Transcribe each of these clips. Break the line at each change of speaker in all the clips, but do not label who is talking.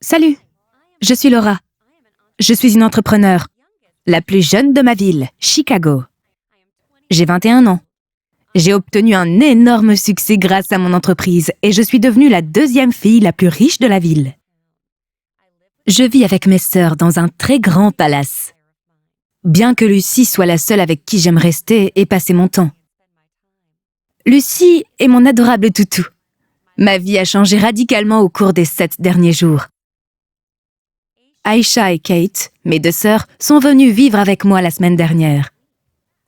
Salut, je suis Laura. Je suis une entrepreneure, la plus jeune de ma ville, Chicago. J'ai 21 ans. J'ai obtenu un énorme succès grâce à mon entreprise et je suis devenue la deuxième fille la plus riche de la ville. Je vis avec mes sœurs dans un très grand palace. Bien que Lucie soit la seule avec qui j'aime rester et passer mon temps. Lucie est mon adorable toutou. Ma vie a changé radicalement au cours des 7 derniers jours. Aisha et Kate, mes deux sœurs, sont venues vivre avec moi la semaine dernière.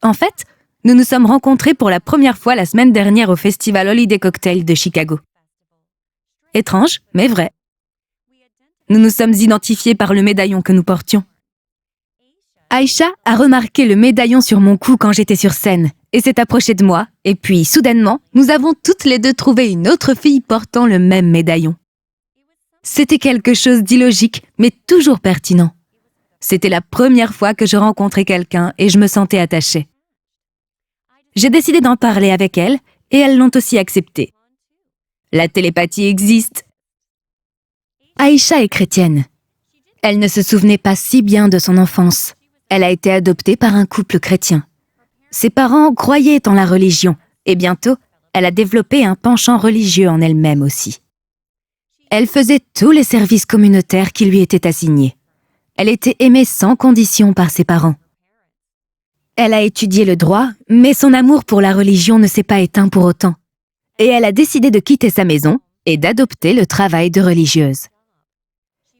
En fait, nous nous sommes rencontrés pour la première fois la semaine dernière au festival Holiday Cocktail de Chicago. Étrange, mais vrai. Nous nous sommes identifiés par le médaillon que nous portions. Aisha a remarqué le médaillon sur mon cou quand j'étais sur scène et s'est approchée de moi, et puis, soudainement, nous avons toutes les deux trouvé une autre fille portant le même médaillon. C'était quelque chose d'illogique, mais toujours pertinent. C'était la première fois que je rencontrais quelqu'un et je me sentais attachée. J'ai décidé d'en parler avec elles et elles l'ont aussi accepté. La télépathie existe. Aisha est chrétienne. Elle ne se souvenait pas si bien de son enfance. Elle a été adoptée par un couple chrétien. Ses parents croyaient en la religion et bientôt, elle a développé un penchant religieux en elle-même aussi. Elle faisait tous les services communautaires qui lui étaient assignés. Elle était aimée sans condition par ses parents. Elle a étudié le droit, mais son amour pour la religion ne s'est pas éteint pour autant. Et elle a décidé de quitter sa maison et d'adopter le travail de religieuse.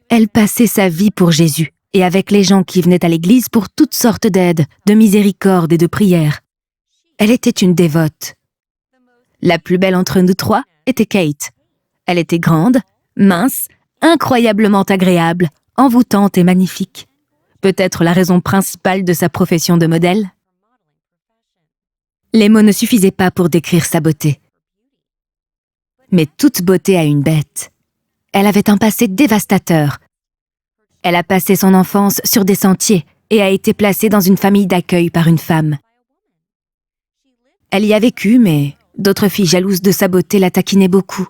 Elle passait sa vie pour Jésus et avec les gens qui venaient à l'église pour toutes sortes d'aides, de miséricorde et de prières. Elle était une dévote. La plus belle entre nous trois était Kate. Elle était grande, mince, incroyablement agréable, envoûtante et magnifique. Peut-être la raison principale de sa profession de modèle. Les mots ne suffisaient pas pour décrire sa beauté. Mais toute beauté a une bête. Elle avait un passé dévastateur. Elle a passé son enfance sur des sentiers et a été placée dans une famille d'accueil par une femme. Elle y a vécu, mais d'autres filles jalouses de sa beauté la taquinaient beaucoup.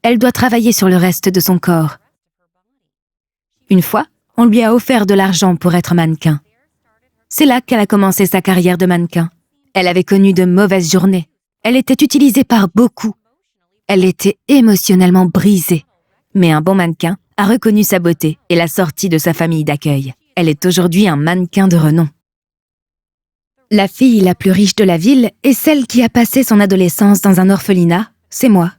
Elle doit travailler sur le reste de son corps. Une fois, on lui a offert de l'argent pour être mannequin. C'est là qu'elle a commencé sa carrière de mannequin. Elle avait connu de mauvaises journées. Elle était utilisée par beaucoup. Elle était émotionnellement brisée. Mais un bon mannequin a reconnu sa beauté et l'a sortie de sa famille d'accueil. Elle est aujourd'hui un mannequin de renom. La fille la plus riche de la ville et celle qui a passé son adolescence dans un orphelinat, c'est moi.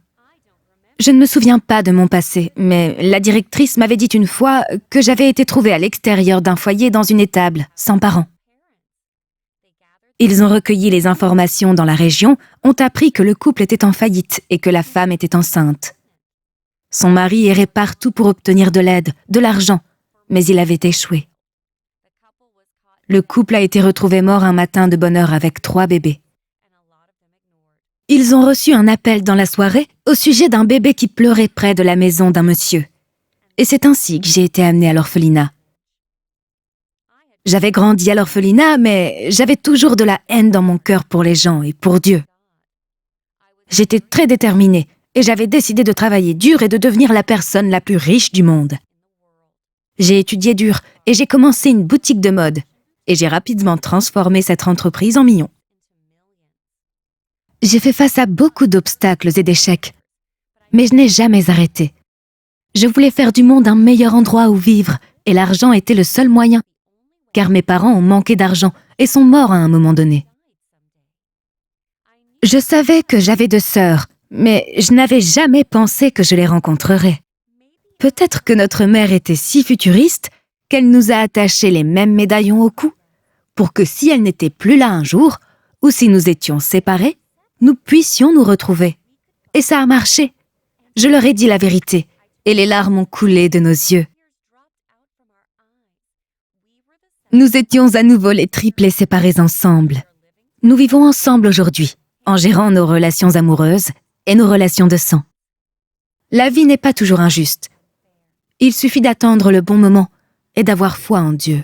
Je ne me souviens pas de mon passé, mais la directrice m'avait dit une fois que j'avais été trouvée à l'extérieur d'un foyer dans une étable, sans parents. Ils ont recueilli les informations dans la région, ont appris que le couple était en faillite et que la femme était enceinte. Son mari errait partout pour obtenir de l'aide, de l'argent, mais il avait échoué. Le couple a été retrouvé mort un matin de bonne heure avec 3 bébés. Ils ont reçu un appel dans la soirée au sujet d'un bébé qui pleurait près de la maison d'un monsieur. Et c'est ainsi que j'ai été amenée à l'orphelinat. J'avais grandi à l'orphelinat, mais j'avais toujours de la haine dans mon cœur pour les gens et pour Dieu. J'étais très déterminée et j'avais décidé de travailler dur et de devenir la personne la plus riche du monde. J'ai étudié dur et j'ai commencé une boutique de mode et j'ai rapidement transformé cette entreprise en million. J'ai fait face à beaucoup d'obstacles et d'échecs, mais je n'ai jamais arrêté. Je voulais faire du monde un meilleur endroit où vivre et l'argent était le seul moyen, car mes parents ont manqué d'argent et sont morts à un moment donné. Je savais que j'avais 2 sœurs, mais je n'avais jamais pensé que je les rencontrerais. Peut-être que notre mère était si futuriste qu'elle nous a attaché les mêmes médaillons au cou, pour que si elle n'était plus là un jour, ou si nous étions séparés, nous puissions nous retrouver. Et ça a marché. Je leur ai dit la vérité, et les larmes ont coulé de nos yeux. Nous étions à nouveau les triplés séparés ensemble. Nous vivons ensemble aujourd'hui, en gérant nos relations amoureuses et nos relations de sang. La vie n'est pas toujours injuste. Il suffit d'attendre le bon moment et d'avoir foi en Dieu.